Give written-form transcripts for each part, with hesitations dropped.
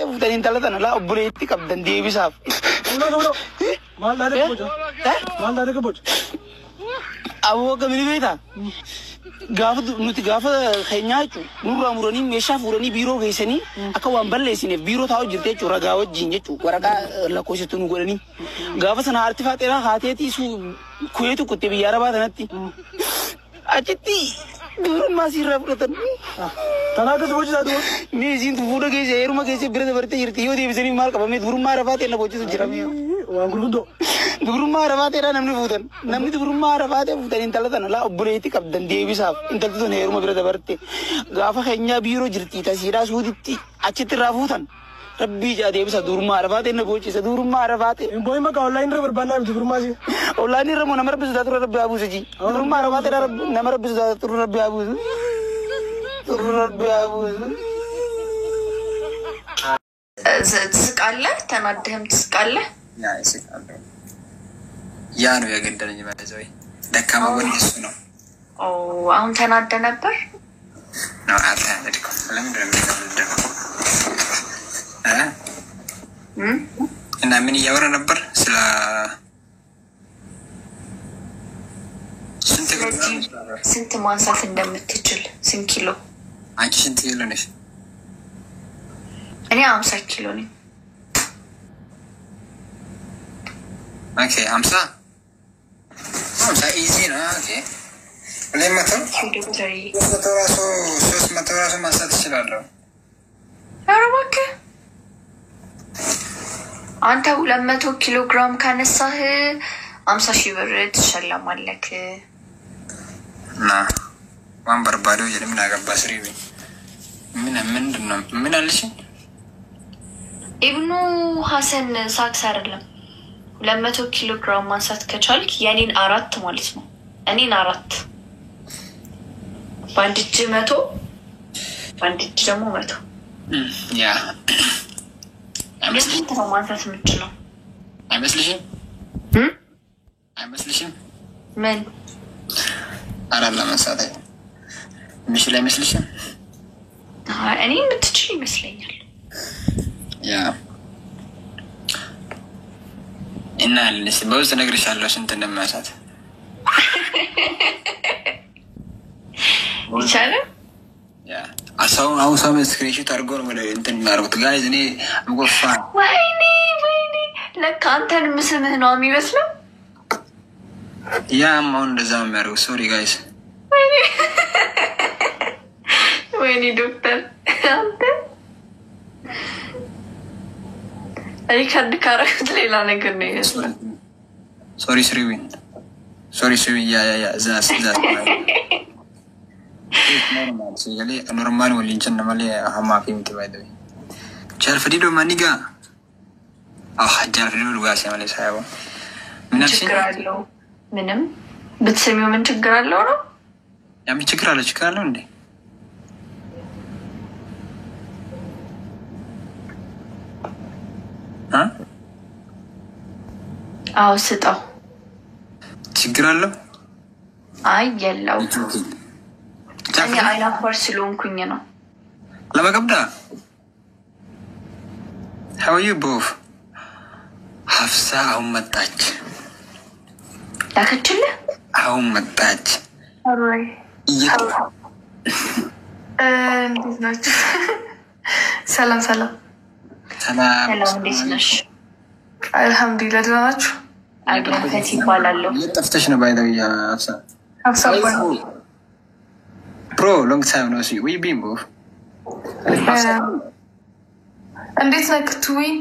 فوتين ثلاثة لا أبوليتي كابدن دي بيساف ما لا ركبوش أبو كميني بيتا غافة نتي غافة خينياتو نورا موراني ميشا فوراني بيرو غيسني أكوان بلسيني بيرو تاو جرتي چورا غاوة جينجو ورقا لكوشة تنوغراني غافة سنة ارتفاعات إلا خاتيتي سو كويتو كتبي يارا بادناتي أجتي دور ما سيرا برتن تناقض وجه هذا ميزين تفودا كيسه إيرما كيسه برد برد يرتيو دي بسني مال قبامي دور ما رفعت إلا بوجه سجرامي وانقول دو دور ما رفعت إلا نمني فودن نمني دور ما رفعت فودن إن ثلاثة لا أبوليتي كابدن دي بيساف إن ثلاثة نهيرما برد برد غافة خينيا بيرو جرتي تسيرا سودتي أجت رافوتن ربي جادي بس دور ما رفعت إن بوجه سدور ما رفعت بوي ما كأونلاين ربر بنا بدور ما سي أونلاين ربر نمر بس داتور ربي أبو سجي دور ما رفعت رب نمر بس داتور ربي أبو ربي أبو تسقاله تنادهم تسقاله يا يسقاله يا نو يقدرني ما زوي دكما ولي اسنو او አሁን ተናደ ነበር ነው አታደርኩ ለምን እንደምንደው እና ምን ያወራ ነበር ስለ ስንት ማንሳት እንደምትችል ስንት ኪሎ አንቺ ስንት ኪሎ ነሽ እኔ 50 ኪሎ ነኝ ኦኬ 50 ኢዚ ነው ኦኬ ለማታ ሶስት መቶ ራሱ ማንሳት ትችላለህ አረባከ አንተ 200 ኪሎ ግራም ካነሳህ 50,000 ብር ትሸለማለህ ና ዋን በርባዶ የለምን አገባ ስሪቢ ምንድነው ምን አለሽ ኢብኑ ሐሰን ሳክስ አይደለም 200 ኪሎ ግራም ማንሳት ከቻልክ የኔን 4 ማለት ነው እኔን 4 ባንድ እጅ 100 ባንድ እጅ ደግሞ 100 ያ አይመስልሽም ማንሳት የምትችለው አይመስልሽም ምን አራላ ማንሳት ምሽል አይመስልሽም እኔ የምትችል ይመስለኛል ያ እና ለስ በውስጥ ነግርሻለሁ ስንት እንደማሳት ይቻላል ያ አሳው ስክሪንሾት አድርጎ ወደ እንትን የሚያደርጉት ጋይዝ እኔ ምጎፋ ወይኔ ለካ አንተን ምስምህ ነው የሚመስለው ያ ማውን እንደዛ የሚያደርጉ ሶሪ ጋይዝ ወይኔ ዶክተር አንተ ሪካርድ ካረኩት ሌላ ነገር ነው ይመስላል ሶሪ ስሪዊን ያ ዛስ normal ወሊንችን ነማለ ሀማፊ ምትባይደው ቻልፍ ዲዶ ማኒጋ ቻልፍ ዲዶ ልጋስ ማለት ሳይሆን ምን ችግር አለው ምንም ብትሰሚው ምን ችግር አለው ነው ያም ችግር አለው እንዴ አው ስጣው ችግር አለው አይ የለው እኔ አይናፋር ስለሆንኩኝ ነው ለማቀብዳ how are you both ሀፍሳ አሁን መጣች ላከችለ አሁን መጣች አሮይ እንዴት ናችሁ ሰላም እንዴት ነሽ አልহামዱሊላህ ደህና ናችሁ አግኝተሽ ይባላልው የጠፍተሽ ነው ባይደው ያ ሀፍሳ Bro, long time no see. Where you been, bro? እንዴት ነህ ትዊን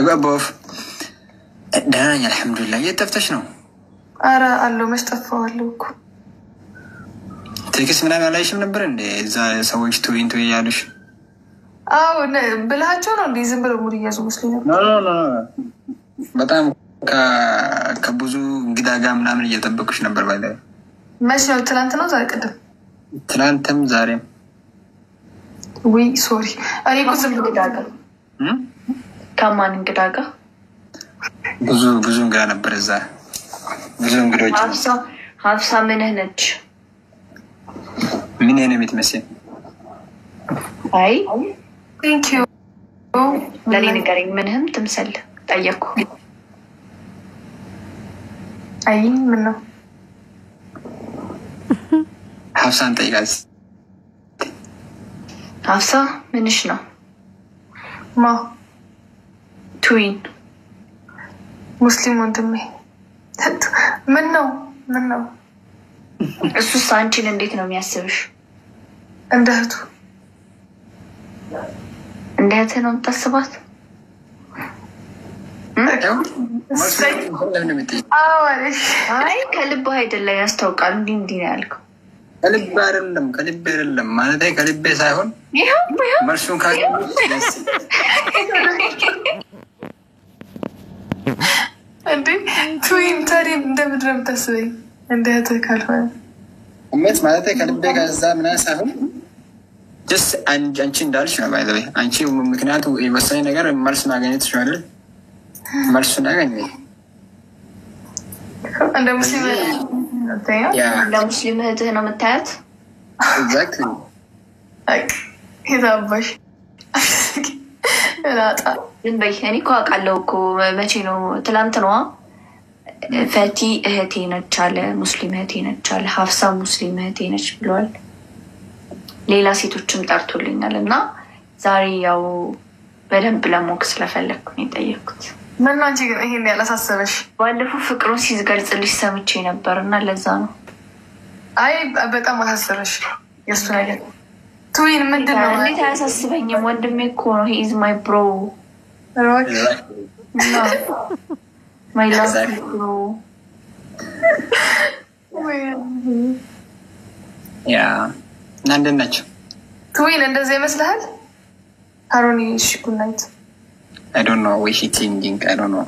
አባ ቦፍ ደህና ነኝ አልহামዱሊላህ የጠፍተሽ ነው አረ አለው መስጠፋዋለሁ እኮ ትክስ ምናምን አላይሽም ነበር እንዴ እዛ ሰዎች ትዊን ያሉሽ አው ብላቸው ነው እንዴ ዝም ብለው ሙድ ያዙ መስለኝ ኖ በጣም ከብዙ እንግዳ ጋር ምናምን እየጠበቁሽ ነበር ባይለ መቼ ነው ትናንት ነው ዛሬ ቀደም ትናንትም ዛሬም ወይ ሶሪ እኔ እኮ ዝም ብሎ ዳጋ ከማን እንግዳ ጋር ብዙ እንግዳ ነበር እዛ ብዙ እንግዶች ሀፍሳ ምንህ ነች ምን የምትመስል አይ ቴንክ ዩ ለኔ ንገረኝ ምንህም ትምሰል ጠየቅኩ አይ ምን ነው ሀፍሳን ጠይቃት ሀፍሳ ምንሽ ነው ማ ትዊን ሙስሊም ወንድሜ ምን ነው እሱስ አንቺን እንዴት ነው የሚያስብሽ እንደ እህቱ ነው የምታስባት አይ ከልብህ አይደለም ያስታውቃል እንዲህ ነው ያልከው ከልብ አይደለም ማለት ከልቤ ሳይሆን መልሱን ካገኘሽ እንዴ ትዊን ታዲያ እንደምንድን ነው የምታስበኝ እንደ እህትህ ካልሆነ እመት ማለት ከልቤ ከዛ ምናምን ሳይሆን ጀስት አንቺ እንዳልሽ ነው ባይ ዘ ወይ አንቺ ምክንያቱ የወሳኝ ነገር መልስ ማግኘት ትችላለሽ መልሱን አገኘ እንደ ሙስሊም ለሙስሊም እህትህ ነው የምታያት ኤግዛክትሊ ሄዳባሽ ግን በይ እኔ እኮ አውቃለሁ እኮ መቼ ነው ትላንት ነዋ ፈቲ እህቴ ነች አለ ሙስሊም እህቴ ነች አለ ሀፍሳ ሙስሊም እህቴ ነች ብሏል ሌላ ሴቶችም ጠርቶልኛል እና ዛሬ ያው በደንብ ለሞክ ስለፈለግኩ ነው የጠየኩት ምን ነው አንቺ ግን ይሄን ያላሳሰበሽ ባለፈው ፍቅሩን ሲገልጽልሽ ሰምቼ ነበር እና ለዛ ነው አይ በጣም አሳሰበሽ የእሱ ነገር ትዊን ምንድን ነው እንዴት አያሳስበኝም ወንድሜ እኮ ነው he is my bro my love bro ያ ናንደን ናቸው ትዊን እንደዚህ ይመስልሃል አሮኒ ሽኩናይት I don't know what she thinking. I don't know.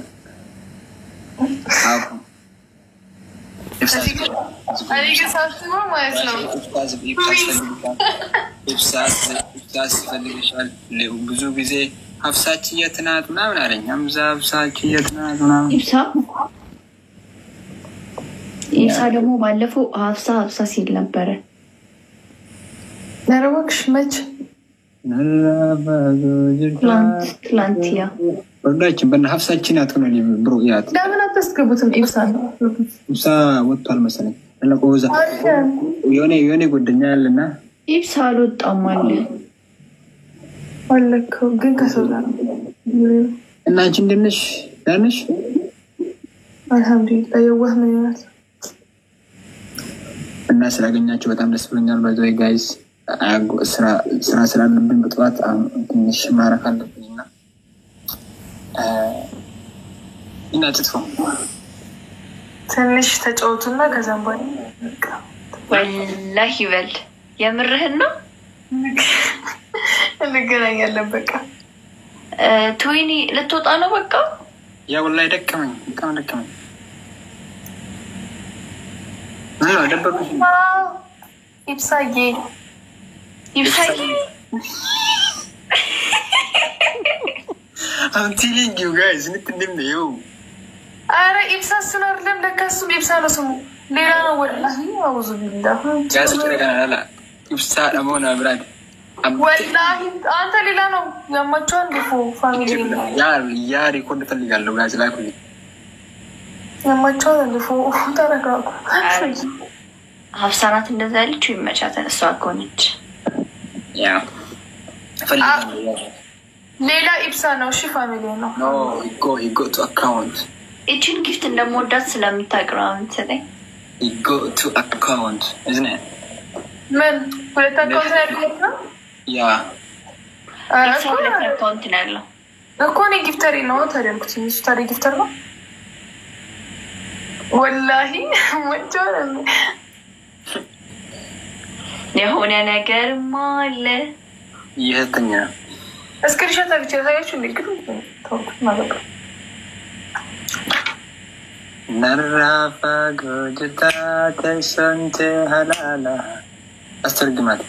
ብዙ ጊዜ ሀፍሳች የትናት ምናምን አለኝ ሀምዛ ሀፍሳች የትናት ምናምን ኢሳ ደግሞ ባለፈው ሀፍሳ ሲል ነበረ ነረወክሽ መች ትላንትያ ወርዳችን በእነ ሀፍሳችን አትሆነ ብሮ ያት ለምን አታስገቡትም ኢብሳ ወጥቷል መሰለኝ ለቆዛ የሆነ ጓደኛ ያለና ኢብሳ አልወጣም አለከው ግን ከሰውላ እና አንቺ እንደነሽ ዳነሽ አልሐምዱሊላህ የዋህ ምን ይላል እና ስላገኛችሁ በጣም ደስ ብሎኛል ባይ ጋይስ ስራ ስላለብኝ በጠዋት ትንሽ ማረፍ አለብኝና እናትቶ ትንሽ ተጫወቱና ከዛም በኋላ ወላሂ በል የምርህን ነው እንገናኛለን በቃ ትዊኒ ልትወጣ ነው በቃ ያ ወላሂ ደከመኝ ደበቁሽ ኢብሳዬ I'm telling you guys, you. Ara ibsa sunar lem dakasum ibsa no sumu. Lera no wallahi a'udhu billah. Guys, kira kana la. Ibsa amona brad. Wallahi anta lila no yamachon befo family. Ya record taligallo guys la ko. Yamachon befo tarakaku. ሀፍሳናት እንደዛ ያለችው ይመቻታል እሷ ኮንች ያ ሌላ ኢብሳ ነው እሺ ፋሚሊ ነው ኖ he go to account እቺን ጊፍት እንደምወዳት ስለምታውቀው አንተላይ he go to account isn't it ምን ሁለት አካውንት ያለው ያ ሁለት አካውንት ነው ያለው እኮ ነው ጊፍተሪ ነው ታዲያልኩት እሱ ታዲያ ጊፍተር ነው ወላሂ ወጆን የሆነ ነገር ማለ ይሄተኛ እስክሪንሾት አብቻ ታያችሁ እንግዲህ ተውኩት ማለት ነው ነራፋ ጎጅታ ተሰንተ ሀላላ አስተርግማት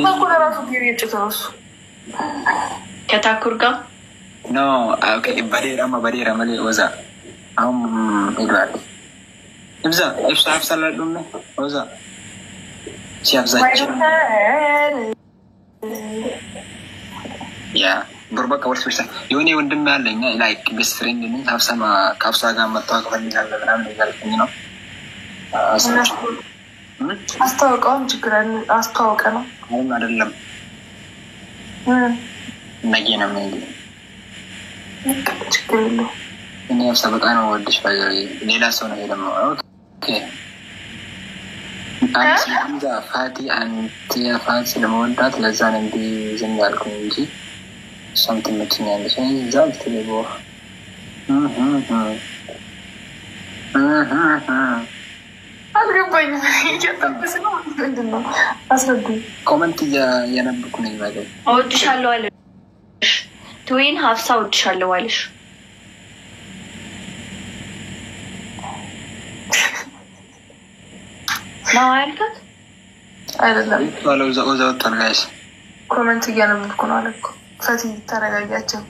ታኩር ራሱ ቢሪጭ ተወሱ ከታኩር ጋር ኖ ኦኬ በዴራ ማለ ወዛ አሁን ይላል ኢብሳ አፍሳላሉ ነው ወዛ ሲያብዛቸው ያ በርበቃ ወርስ ብቻ የሆነ ወንድም ያለኝ ላይክ ቤስት ፍሬንድ ነኝ ሀብሳማ ከሀብሳ ጋር መታወቅ ፈልጋለሁ ምናምን እያልኩኝ ነው። አስተዋውቀውም ችግር አስተዋውቀ ነው አይደለም ነገ ነው የሚሄድ ችግር የለውም። እኔ ሀብሳ በቃ ነው ወድሽ ሌላ ሰው ነው ደግሞ ኦኬ አንቺ ፋቲ አንተ ፋቲ ስለመወዳት ለዛ ነው እንዲ ዝም ያልኩኝ እንጂ something ምትኛለሽ እዛው ትልቦ አልገባኝም። እየጠበስ ነው ምንድን ነው አስረዱኝ። ኮመንት እያነበብኩ ነኝ ማለት እወድሻለሁ አለሽ ትዊን ሀፍሳ እወድሻለሁ አለሽ ነው አይልከት አይደለም ባለው ዘው ዘው ተናሽ ኮመንት እያነበብኩ ነው አለኩ ፈቲ ተረጋጋችሁ